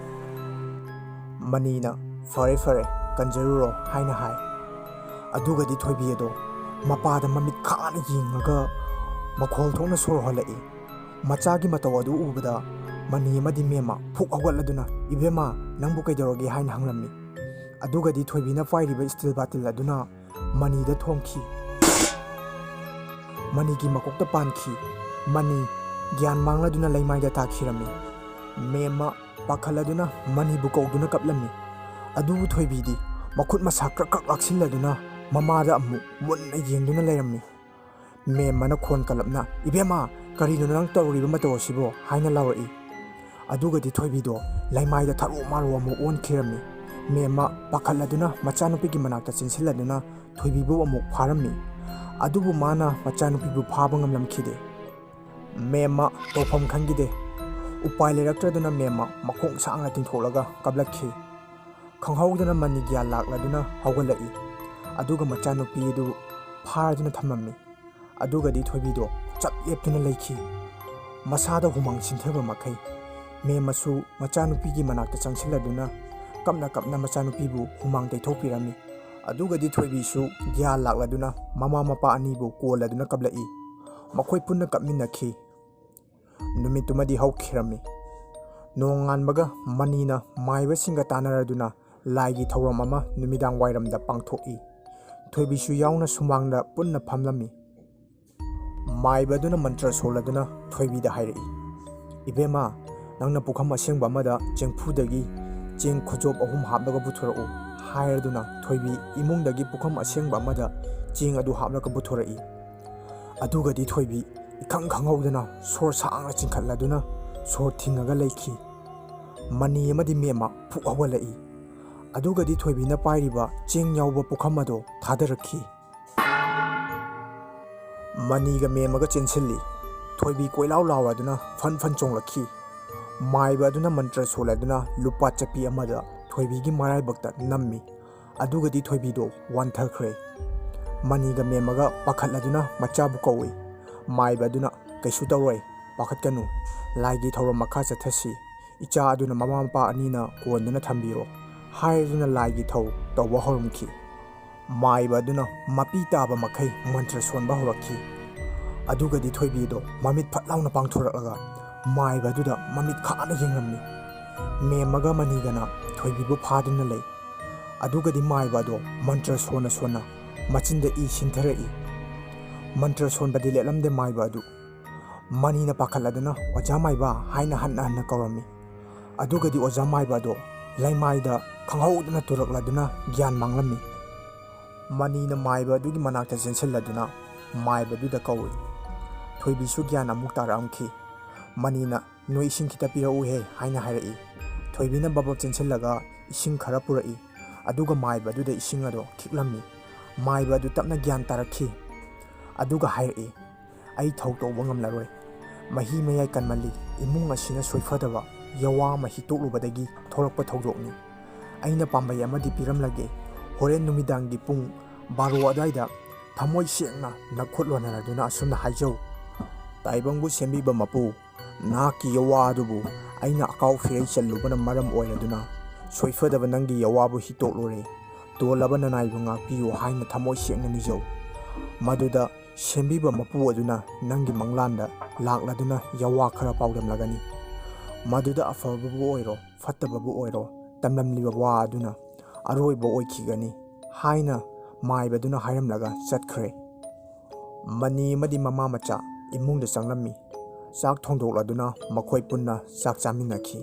ꯃꯅꯤꯅ "ꯐꯔꯦ ꯐꯔꯦ, ꯀꯟꯖꯔꯨꯔꯣ" ꯍꯥꯏꯅ ꯍꯥꯏ꯫ ꯑꯗꯨꯒꯗꯤ ꯊꯣꯏꯕꯤ ꯑꯗꯣ ꯃꯄꯥꯗ ꯃꯃꯤꯠ ꯈꯥꯅ ꯌꯦꯡꯉꯒ ꯃꯈꯣꯜ ꯊꯣꯛꯅ ꯁꯣꯔ ꯍꯣꯜꯂꯛꯏ꯫ ꯃꯆꯥꯒꯤ ꯃꯇꯧ ꯑꯗꯨ ꯎꯕꯗ ꯃꯅꯤ ꯑꯃꯗꯤ ꯃꯦꯝꯃ ꯐꯨꯛ ꯍꯧꯒꯠꯂꯗꯨꯅ "ꯏꯕꯦꯝꯃ, ꯅꯪꯕꯨ ꯀꯩꯗꯧꯔꯒꯦ?" ꯍꯥꯏꯅ ꯍꯪꯂꯝꯃꯤ꯫ ꯑꯗꯨꯒꯗꯤ ꯊꯣꯏꯕꯤꯅ ꯄꯥꯏꯔꯤꯕ ꯁ꯭ꯇꯤꯜ ꯕꯥꯇꯤꯜ ꯑꯗꯨꯅ ꯃꯅꯤꯗ ꯊꯣꯝꯈꯤ꯫ ꯃꯅꯤꯒꯤ ꯃꯀꯣꯛꯇ ꯄꯥꯟꯈꯤ꯫ ꯃꯅꯤ ꯒ꯭ꯌꯥꯟ ꯃꯥꯡꯂꯗꯨꯅ ꯂꯩꯃꯥꯏꯗ ꯇꯥꯈꯤꯔꯝꯃꯤ꯫ ꯃꯦꯝꯃ ꯄꯥꯈꯠꯂꯗꯨꯅ ꯃꯅꯤꯕꯨ ꯀꯧꯗꯨꯅ ꯀꯞꯂꯝꯃꯤ꯫ ꯑꯗꯨꯕꯨ ꯊꯣꯏꯕꯤꯗꯤ ꯃꯈꯨꯠ ꯃꯁꯥ ꯀ꯭ꯔꯛ ꯀ꯭ꯔꯛ ꯂꯥꯛꯁꯤꯜꯂꯗꯨꯅ ꯃꯃꯥꯗ ꯑꯃꯨꯛ ꯃꯨꯟꯅ ꯌꯦꯡꯗꯨꯅ ꯂꯩꯔꯝꯃꯤ꯫ ꯃꯦꯝꯃꯅ ꯈꯣꯟ ꯀꯜꯂꯞꯅ "ꯏꯕꯦꯝꯃ, ꯀꯔꯤꯅꯣ ꯅꯪ ꯇꯧꯔꯤꯕ ꯃꯇꯧ ꯑꯁꯤꯕꯣ?" ꯍꯥꯏꯅ ꯂꯥꯎꯔꯛꯏ꯫ ꯑꯗꯨꯒꯗꯤ ꯊꯣꯏꯕꯤꯗꯣ ꯂꯩꯃꯥꯏꯗ ꯊꯔꯣ ꯃꯥꯔꯣ ꯑꯃꯨꯛ ꯑꯣꯟꯈꯤꯔꯝꯃꯤ꯫ ꯃꯦꯝꯃ ꯄꯥꯈꯠꯂꯗꯨꯅ ꯃꯆꯥꯅꯨꯄꯤꯒꯤ ꯃꯅꯥꯛꯇ ꯆꯦꯟꯁꯤꯜꯂꯗꯨꯅ ꯊꯣꯏꯕꯤꯕꯨ ꯑꯃꯨꯛ ꯐꯥꯔꯝꯃꯤ꯫ ꯑꯗꯨꯕꯨ ꯃꯥꯅ ꯃꯆꯥꯅꯨꯄꯤꯕꯨ ꯐꯥꯕ ꯉꯝꯂꯝꯈꯤꯗꯦ꯫ ꯃꯦꯝꯃ ꯇꯧꯐꯝ ꯈꯪꯈꯤꯗꯦ꯫ ꯎꯄꯥꯏ ꯂꯩꯔꯛꯇ꯭ꯔꯗꯨꯅ ꯃꯦꯝꯃ ꯃꯈꯣꯡ ꯁꯥꯡꯅ ꯇꯤꯡꯊꯣꯛꯂꯒ ꯀꯞꯂꯛꯈꯤ꯫ ꯈꯪꯍꯧꯗꯅ ꯃꯅꯤ ꯒ꯭ꯌꯥꯟ ꯂꯥꯛꯂꯗꯨꯅ ꯍꯧꯒꯠꯂꯛꯏ꯫ ꯑꯗꯨꯒ ꯃꯆꯥꯅꯨꯄꯤ ꯑꯗꯨ ꯐꯥꯔꯗꯨꯅ ꯊꯝꯃꯝꯃꯤ꯫ ꯑꯗꯨꯒꯗꯤ ꯊꯣꯏꯕꯤꯗꯣ ꯆꯞ ꯂꯦꯞꯇꯨꯅ ꯂꯩꯈꯤ, ꯃꯁꯥꯗ ꯍꯨꯃꯥꯡ ꯆꯤꯟꯊꯕ ꯃꯈꯩ꯫ ꯃꯦꯝꯃꯁꯨ ꯃꯆꯥꯅꯨꯄꯤꯒꯤ ꯃꯅꯥꯛꯇ ꯆꯪꯁꯤꯜꯂꯗꯨꯅ ꯀꯞꯅ ꯀꯞꯅ ꯃꯆꯥꯅꯨꯄꯤꯕꯨ ꯍꯨꯃꯥꯡ ꯇꯩꯊꯣꯛꯄꯤꯔꯝꯃꯤ꯫ ꯑꯗꯨꯒꯗꯤ ꯊꯣꯏꯕꯤꯁꯨ ꯒ꯭ꯌꯥꯟ ꯂꯥꯛꯂꯗꯨꯅ ꯃꯃꯥ ꯃꯄꯥ ꯑꯅꯤꯕꯨ ꯀꯣꯜꯂꯗꯨꯅ ꯀꯞꯂꯛꯏ꯫ ꯃꯈꯣꯏ ꯄꯨꯟꯅ ꯀꯞꯃꯤꯟꯅꯈꯤ꯫ ꯅꯨꯃꯤꯠꯇꯨꯃꯗꯤ ꯍꯧꯈꯤꯔꯝꯃꯤ꯫ ꯅꯣꯡꯉꯥꯟꯕꯒ ꯃꯅꯤꯅ ꯃꯥꯏꯕꯁꯤꯡꯒ ꯇꯥꯟꯅꯔꯗꯨꯅ ꯂꯥꯏꯒꯤ ꯊꯧꯔꯝ ꯑꯃ ꯅꯨꯃꯤꯗꯥꯡ ꯋꯥꯏꯔꯝꯗ ꯄꯥꯡꯊꯣꯛꯏ꯫ ꯊꯣꯏꯕꯤꯁꯨ ꯌꯥꯎꯅ ꯁꯨꯃꯥꯡꯗ ꯄꯨꯟꯅ ꯐꯝꯂꯝꯃꯤ꯫ ꯃꯥꯏꯕ ꯑꯗꯨꯅ ꯃꯟꯇ꯭ꯔ ꯁꯣꯜꯂꯗꯨꯅ ꯊꯣꯏꯕꯤꯗ ꯍꯥꯏꯔꯛꯏ, "ꯏꯕꯦꯝꯃ, ꯅꯪꯅ ꯄꯨꯈꯝ ꯑꯁꯦꯡꯕ ꯑꯃꯗ ꯆꯦꯡꯐꯨꯗꯒꯤ ꯆꯦꯡ ꯈꯨꯖꯣꯞ 3 ꯍꯥꯞꯂꯒ ꯄꯨꯊꯣꯔꯛꯎ" ꯍꯥꯏꯔꯗꯨꯅ ꯊꯣꯏꯕꯤ ꯏꯃꯨꯡꯗꯒꯤ ꯄꯨꯈꯝ ꯑꯁꯦꯡꯕ ꯑꯃꯗ ꯆꯦꯡ ꯑꯗꯨ ꯍꯥꯞꯂꯒ ꯄꯨꯊꯣꯔꯛꯏ꯫ ꯑꯗꯨꯒꯗꯤ ꯊꯣꯏꯕꯤ ꯏꯈꯪ ꯈꯪꯍꯧꯗꯅ ꯁꯣꯔ ꯁꯥꯡꯅ ꯆꯤꯡꯈꯠꯂꯗꯨꯅ ꯁꯣꯔ ꯊꯤꯡꯉꯒ ꯂꯩꯈꯤ꯫ ꯃꯅꯤ ꯑꯃꯗꯤ ꯃꯦꯝꯃ ꯐꯨꯛ ꯍꯧꯒꯠꯂꯛꯏ꯫ ꯑꯗꯨꯒꯗꯤ ꯊꯣꯏꯕꯤꯅ ꯄꯥꯏꯔꯤꯕ ꯆꯦꯡ ꯌꯥꯎꯕ ꯄꯨꯈꯝ ꯑꯗꯣ ꯊꯥꯗꯔꯛꯈꯤ꯫ ꯃꯅꯤꯒ ꯃꯦꯝꯃꯒ ꯆꯦꯟꯁꯤꯜꯂꯤ꯫ ꯊꯣꯏꯕꯤ ꯀꯣꯏꯂꯥꯎ ꯂꯥꯎꯔꯗꯨꯅ ꯐꯟ ꯐꯟ ꯆꯣꯡꯂꯛꯈꯤ꯫ ꯃꯥꯏꯕ ꯑꯗꯨꯅ ꯃꯟꯇ꯭ꯔ ꯁꯣꯜꯂꯗꯨꯅ ꯂꯨꯄꯥ ꯆꯞꯄꯤ ꯑꯃꯗ ꯊꯣꯏꯕꯤꯒꯤ ꯃꯔꯥꯏꯕꯛꯇ ꯅꯝꯃꯤ꯫ ꯑꯗꯨꯒꯗꯤ ꯊꯣꯏꯕꯤꯗꯣ ꯋꯥꯟꯊꯈ꯭ꯔꯦ꯫ ꯃꯅꯤꯒ ꯃꯦꯝꯃꯒ ꯄꯥꯈꯠꯂꯗꯨꯅ ꯃꯆꯥꯕꯨ ꯀꯧꯏ꯫ ꯃꯥꯏꯕ ꯑꯗꯨꯅ "ꯀꯩꯁꯨ ꯇꯧꯔꯣꯏ, ꯄꯥꯈꯠꯀꯅꯨ, ꯂꯥꯏꯒꯤ ꯊꯧꯔꯝ ꯃꯈꯥ ꯆꯠꯊꯁꯤ, ꯏꯆꯥ ꯑꯗꯨꯅ ꯃꯃꯥ ꯃꯄꯥ ꯑꯅꯤꯅ ꯀꯣꯟꯗꯨꯅ ꯊꯝꯕꯤꯔꯣ" ꯍꯥꯏꯔꯗꯨꯅ ꯂꯥꯏꯒꯤ ꯊꯧ ꯇꯧꯕ ꯍꯧꯔꯝꯈꯤ꯫ ꯃꯥꯏꯕ ꯑꯗꯨꯅ ꯃꯄꯤ ꯇꯥꯕ ꯃꯈꯩ ꯃꯟꯇ꯭ꯔ ꯁꯣꯟꯕ ꯍꯧꯔꯛꯈꯤ꯫ ꯑꯗꯨꯒꯗꯤ ꯊꯣꯏꯕꯤꯗꯣ ꯃꯃꯤꯠ ꯐꯠ ꯂꯥꯎꯅ ꯄꯥꯡꯊꯣꯔꯛꯂꯒ ꯃꯥꯏꯕ ꯑꯗꯨꯗ ꯃꯃꯤꯠ ꯈꯥꯅ ꯌꯦꯡꯂꯝꯃꯤ꯫ ꯃꯦꯝꯃꯒ ꯃꯅꯤꯒꯅ ꯊꯣꯏꯕꯤꯕꯨ ꯐꯥꯗꯨꯅ ꯂꯩ꯫ ꯑꯗꯨꯒꯗꯤ ꯃꯥꯏꯕ ꯑꯗꯣ ꯃꯟꯇ꯭ꯔ ꯁꯣꯟꯅ ꯁꯣꯟꯅ ꯃꯆꯤꯟꯗ ꯏ ꯁꯤꯟꯊꯔꯛꯏ꯫ ꯃꯟꯇ꯭ꯔ ꯁꯣꯟꯕꯗꯤ ꯂꯦꯞꯂꯝꯗꯦ ꯃꯥꯏꯕ ꯑꯗꯨ꯫ ꯃꯅꯤꯅ ꯄꯥꯈꯠꯂꯗꯨꯅ ꯑꯣꯖꯥ ꯃꯥꯏꯕ ꯍꯥꯏꯅ ꯍꯟꯅ ꯍꯟꯅ ꯀꯧꯔꯝꯃꯤ꯫ ꯑꯗꯨꯒꯗꯤ ꯑꯣꯖꯥ ꯃꯥꯏꯕ ꯑꯗꯣ ꯂꯩꯃꯥꯏꯗ ꯈꯪꯍꯧꯗꯅ ꯇꯨꯔꯛꯂꯗꯨꯅ ꯒ꯭ꯌꯥꯟ ꯃꯥꯡꯂꯝꯃꯤ꯫ ꯃꯅꯤꯅ ꯃꯥꯏꯕ ꯑꯗꯨꯒꯤ ꯃꯅꯥꯛꯇ ꯆꯦꯟꯁꯤꯜꯂꯗꯨꯅ ꯃꯥꯏꯕꯗꯨꯗ ꯀꯧꯏ꯫ ꯊꯣꯏꯕꯤꯁꯨ ꯒ꯭ꯌꯥꯟ ꯑꯃꯨꯛ ꯇꯥꯔꯛꯑꯝꯈꯤ꯫ ꯃꯅꯤꯅ "ꯅꯣꯏ ꯏꯁꯤꯡ ꯈꯤꯇ ꯄꯤꯔꯛꯎꯍꯦ" ꯍꯥꯏꯅ ꯍꯥꯏꯔꯛꯏ꯫ ꯊꯣꯏꯕꯤꯅ ꯕꯕꯜ ꯆꯦꯟꯁꯤꯜꯂꯒ ꯏꯁꯤꯡ ꯈꯔ ꯄꯨꯔꯛꯏ꯫ ꯑꯗꯨꯒ ꯃꯥꯏꯕ ꯑꯗꯨꯗ ꯏꯁꯤꯡ ꯑꯗꯣ ꯈꯤꯛꯂꯝꯃꯤ꯫ ꯃꯥꯏꯕ ꯑꯗꯨ ꯇꯞꯅ ꯒ꯭ꯌꯥꯟ ꯇꯥꯔꯛꯈꯤ꯫ ꯑꯗꯨꯒ ꯍꯥꯏꯔꯛꯏ, "ꯑꯩ ꯊꯧ ꯇꯧꯕ ꯉꯝꯂꯔꯣꯏ꯫ ꯃꯍꯤ ꯃꯌꯥꯏ ꯀꯟꯃꯜꯂꯤ꯫ ꯏꯃꯨꯡ ꯑꯁꯤꯅ ꯁꯣꯏꯐꯗꯕ ꯌꯋꯥ ꯑꯃ ꯍꯤꯛꯇꯣꯛꯂꯨꯕꯗꯒꯤ ꯊꯣꯔꯛꯄ ꯊꯧꯗꯣꯛꯅꯤ꯫ ꯑꯩꯅ ꯄꯥꯝꯕꯩ ꯑꯃꯗꯤ ꯄꯤꯔꯝꯂꯒꯦ꯫ ꯍꯣꯔꯦꯟ ꯅꯨꯃꯤꯗꯥꯡꯒꯤ ꯄꯨꯡ 12 ꯑꯗꯨꯋꯥꯏꯗ ꯊꯃꯣꯏ ꯁꯦꯡꯅ ꯅꯈꯨꯠ ꯂꯣꯟꯅꯔꯗꯨꯅ ꯑꯁꯨꯝꯅ ꯍꯥꯏꯖꯧ: ꯇꯥꯏꯕꯪꯕꯨ ꯁꯦꯝꯕꯤꯕ ꯃꯄꯨ, ꯅꯍꯥꯛꯀꯤ ꯌꯋꯥ ꯑꯗꯨꯕꯨ ꯑꯩꯅ ꯑꯀꯥꯎ ꯐꯤꯔꯩ ꯆꯜꯂꯨꯕꯅ ꯃꯔꯝ ꯑꯣꯏꯔꯗꯨꯅ ꯁꯣꯏꯐꯗꯕ ꯅꯪꯒꯤ ꯌꯋꯥꯕꯨ ꯍꯤꯛꯇꯣꯛꯂꯨꯔꯦ꯫ ꯇꯣꯜꯂꯕ ꯅꯅꯥꯏꯕꯨ ꯉꯥꯛꯄꯤꯌꯨ ꯍꯥꯏꯅ ꯊꯃꯣꯏ ꯁꯦꯡꯅ ꯅꯤꯖꯧ꯫ ꯃꯗꯨꯗ ꯁꯦꯝꯕꯤꯕ ꯃꯄꯨ ꯑꯗꯨꯅ ꯅꯪꯒꯤ ꯃꯪꯂꯥꯟꯗ ꯂꯥꯛꯂꯗꯨꯅ ꯌꯋꯥ ꯈꯔ ꯄꯥꯎꯗꯝꯂꯒꯅꯤ꯫ ꯃꯗꯨꯗ ꯑꯐꯕꯕꯨ ꯑꯣꯏꯔꯣ ꯐꯠꯇꯕꯕꯨ ꯑꯣꯏꯔꯣ ꯇꯝꯂꯝꯂꯤꯕ ꯋꯥ ꯑꯗꯨꯅ ꯑꯔꯣꯏꯕ ꯑꯣꯏꯈꯤꯒꯅꯤ" ꯍꯥꯏꯅ ꯃꯥꯏꯕꯗꯨꯅ ꯍꯥꯏꯔꯝꯂꯒ ꯆꯠꯈ꯭ꯔꯦ꯫ ꯃꯅꯤ ꯑꯃꯗꯤ ꯃꯃꯥ ꯃꯆꯥ ꯏꯃꯨꯡꯗ ꯆꯪꯂꯝꯃꯤ꯫ ꯆꯥꯛ ꯊꯣꯡꯗꯣꯛꯂꯗꯨꯅ ꯃꯈꯣꯏ ꯄꯨꯟꯅ ꯆꯥꯛ ꯆꯥꯃꯤꯟꯅꯈꯤ꯫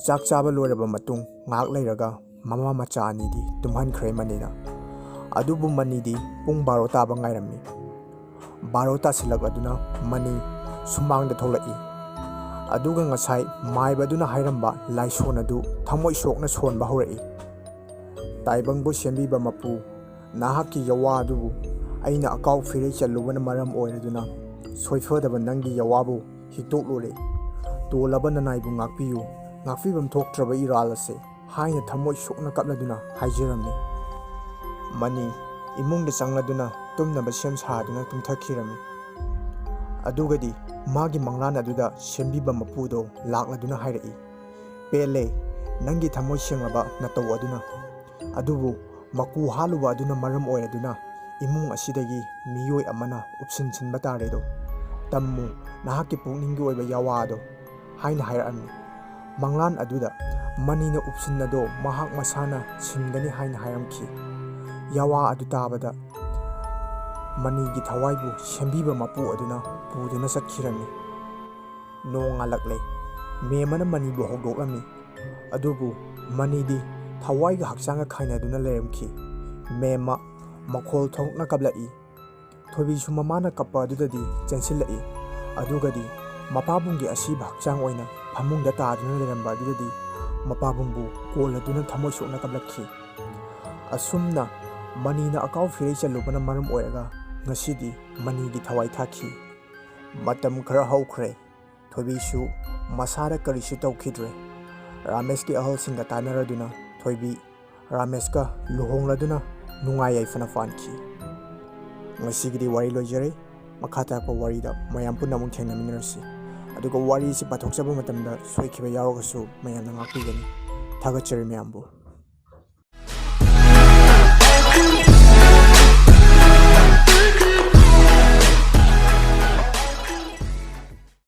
ꯆꯥꯛ ꯆꯥꯕ ꯂꯣꯏꯔꯕ ꯃꯇꯨꯡ ꯉꯥꯏꯍꯥꯛ ꯂꯩꯔꯒ ꯃꯃꯥ ꯃꯆꯥ ꯑꯅꯤꯗꯤ ꯇꯨꯝꯍꯟꯈ꯭ꯔꯦ ꯃꯅꯤꯅ꯫ ꯑꯗꯨꯕꯨ ꯃꯅꯤꯗꯤ ꯄꯨꯡ 12 ꯇꯥꯕ ꯉꯥꯏꯔꯝꯃꯤ꯫ 12 ꯇꯥꯁꯤꯜꯂꯛꯂꯗꯨꯅ ꯃꯅꯤ ꯁꯨꯃꯥꯡꯗ ꯊꯣꯛꯂꯛꯏ꯫ ꯑꯗꯨꯒ ꯉꯁꯥꯏ ꯃꯥꯏꯕꯗꯨꯅ ꯍꯥꯏꯔꯝꯕ ꯂꯥꯏꯁꯣꯟ ꯑꯗꯨ ꯊꯃꯣꯏ ꯁꯣꯛꯅ ꯁꯣꯟꯕ ꯍꯧꯔꯛꯏ: ꯇꯥꯏꯕꯪꯕꯨ ꯁꯦꯝꯕꯤꯕ ꯃꯄꯨ, ꯅꯍꯥꯛꯀꯤ ꯌꯋꯥ ꯑꯗꯨꯕꯨ ꯑꯩꯅ ꯑꯀꯥꯎ ꯐꯤꯔꯩ ꯆꯜꯂꯨꯕꯅ ꯃꯔꯝ ꯑꯣꯏꯔꯗꯨꯅ ꯁꯣꯏꯐꯗꯕ ꯅꯪꯒꯤ ꯌꯋꯥꯕꯨ ꯍꯤꯛꯇꯣꯛꯂꯨꯔꯦ꯫ ꯇꯣꯜꯂꯕ ꯅꯅꯥꯏꯕꯨ ꯉꯥꯛꯄꯤꯌꯨ, ꯉꯥꯛꯄꯤꯐꯝ ꯊꯣꯛꯇ꯭ꯔꯕ ꯏꯔꯥꯜ ꯑꯁꯦ ꯍꯥꯏꯅ ꯊꯃꯣꯏ ꯁꯣꯛꯅ ꯀꯞꯂꯗꯨꯅ ꯍꯥꯏꯖꯔꯝꯃꯤ꯫ ꯃꯅꯤ ꯏꯃꯨꯡꯗ ꯆꯪꯂꯗꯨꯅ ꯇꯨꯝꯅꯕ ꯁꯦꯝ ꯁꯥꯗꯨꯅ ꯇꯨꯝꯊꯈꯤꯔꯝꯃꯤ꯫ ꯑꯗꯨꯒꯗꯤ ꯃꯥꯒꯤ ꯃꯪꯂꯥꯟ ꯑꯗꯨꯗ ꯁꯦꯝꯕꯤꯕ ꯃꯄꯨꯗꯣ ꯂꯥꯛꯂꯗꯨꯅ ꯍꯥꯏꯔꯛꯏ: "ꯄꯦꯜꯂꯦ ꯅꯪꯒꯤ ꯊꯃꯣꯏ ꯁꯦꯡꯂꯕ ꯅꯇꯧ ꯑꯗꯨꯅ꯫ ꯑꯗꯨꯕꯨ ꯃꯀꯨ ꯍꯥꯠꯂꯨꯕ ꯑꯗꯨꯅ ꯃꯔꯝ ꯑꯣꯏꯔꯗꯨꯅ ꯏꯃꯨꯡ ꯑꯁꯤꯗꯒꯤ ꯃꯤꯑꯣꯏ ꯑꯃꯅ ꯎꯞꯁꯤꯟꯁꯤꯟꯕ ꯇꯥꯔꯦꯗꯣ꯫ ꯇꯝꯃꯨ ꯅꯍꯥꯛꯀꯤ ꯄꯨꯛꯅꯤꯡꯒꯤ ꯑꯣꯏꯕ ꯌꯋꯥ ꯑꯗꯣ" ꯍꯥꯏꯅ ꯍꯥꯏꯔꯛꯑꯝꯃꯤ꯫ ꯃꯪꯂꯥꯟ ꯑꯗꯨꯗ ꯃꯅꯤꯅ ꯎꯞꯁꯤꯟ ꯑꯗꯣ ꯃꯍꯥꯛ ꯃꯁꯥꯅ ꯁꯤꯟꯒꯅꯤ ꯍꯥꯏꯅ ꯍꯥꯏꯔꯝꯈꯤ꯫ ꯌꯋꯥ ꯑꯗꯨ ꯇꯥꯕꯗ ꯃꯅꯤꯒꯤ ꯊꯋꯥꯏꯕꯨ ꯁꯦꯝꯕꯤꯕ ꯃꯄꯨ ꯑꯗꯨꯅ ꯄꯨꯗꯨꯅ ꯆꯠꯈꯤꯔꯝꯃꯤ꯫ ꯅꯣꯡ ꯉꯥꯜꯂꯛꯂꯦ꯫ ꯃꯦꯝꯃꯅ ꯃꯅꯤꯕꯨ ꯍꯧꯗꯣꯛꯂꯝꯃꯤ꯫ ꯑꯗꯨꯕꯨ ꯃꯅꯤꯗꯤ ꯊꯋꯥꯏꯒ ꯍꯛꯆꯥꯡꯒ ꯈꯥꯏꯅꯗꯨꯅ ꯂꯩꯔꯝꯈꯤ꯫ ꯃꯦꯝꯃ ꯃꯈꯣꯜ ꯊꯣꯛꯅ ꯀꯞꯂꯛꯏ꯫ ꯊꯣꯏꯕꯤꯁꯨ ꯃꯃꯥꯅ ꯀꯞꯄ ꯑꯗꯨꯗꯗꯤ ꯆꯦꯟꯁꯤꯜꯂꯛꯏ꯫ ꯑꯗꯨꯒꯗꯤ ꯃꯄꯥꯕꯨꯡꯒꯤ ꯑꯁꯤꯕ ꯍꯛꯆꯥꯡ ꯑꯣꯏꯅ ꯐꯃꯨꯡꯗ ꯇꯥꯗꯨꯅ ꯂꯩꯔꯝꯕ ꯑꯗꯨꯗꯗꯤ ꯃꯄꯥꯕꯨꯡꯕꯨ ꯀꯣꯜꯂꯗꯨꯅ ꯊꯃꯣꯏ ꯁꯣꯛꯅ ꯀꯞꯂꯛꯈꯤ꯫ ꯑꯁꯨꯝꯅ ꯃꯅꯤꯅ ꯑꯀꯥꯎ ꯐꯤꯔꯩ ꯆꯜꯂꯨꯕꯅ ꯃꯔꯝ ꯑꯣꯏꯔꯒ ꯉꯁꯤꯗꯤ ꯃꯅꯤꯒꯤ ꯊꯋꯥꯏ ꯊꯥꯈꯤ꯫ ꯃꯇꯝ ꯈꯔ ꯍꯧꯈ꯭ꯔꯦ꯫ ꯊꯣꯏꯕꯤꯁꯨ ꯃꯁꯥꯗ ꯀꯔꯤꯁꯨ ꯇꯧꯈꯤꯗ꯭ꯔꯦ꯫ ꯔꯥꯃꯦꯁꯀꯤ ꯑꯍꯜꯁꯤꯡꯒ ꯇꯥꯟꯅꯔꯗꯨꯅ ꯊꯣꯏꯕꯤ ꯔꯥꯃꯦꯁꯀ ꯂꯨꯍꯣꯡꯂꯗꯨꯅ ꯅꯨꯡꯉꯥꯏ ꯌꯥꯏꯐꯅ ꯄꯥꯟꯈꯤ꯫ ꯉꯁꯤꯒꯤꯗꯤ ꯋꯥꯔꯤ ꯂꯣꯏꯖꯔꯦ꯫ ꯃꯈꯥ ꯇꯥꯔꯛꯄ ꯋꯥꯔꯤꯗ ꯃꯌꯥꯝ ꯄꯨꯟꯅ ꯑꯃꯨꯛ ꯊꯦꯡꯅꯃꯤꯟꯅꯔꯁꯤ꯫ ꯑꯗꯨꯒ ꯋꯥꯔꯤꯁꯤ ꯄꯥꯊꯣꯛꯆꯕ ꯃꯇꯝꯗ ꯁꯣꯏꯈꯤꯕ ꯌꯥꯎꯔꯒꯁꯨ ꯃꯌꯥꯝꯅ ꯉꯥꯛꯄꯤꯒꯅꯤ꯫ ꯊꯥꯒꯠꯆꯔꯤ ꯃꯌꯥꯝꯕꯨ꯫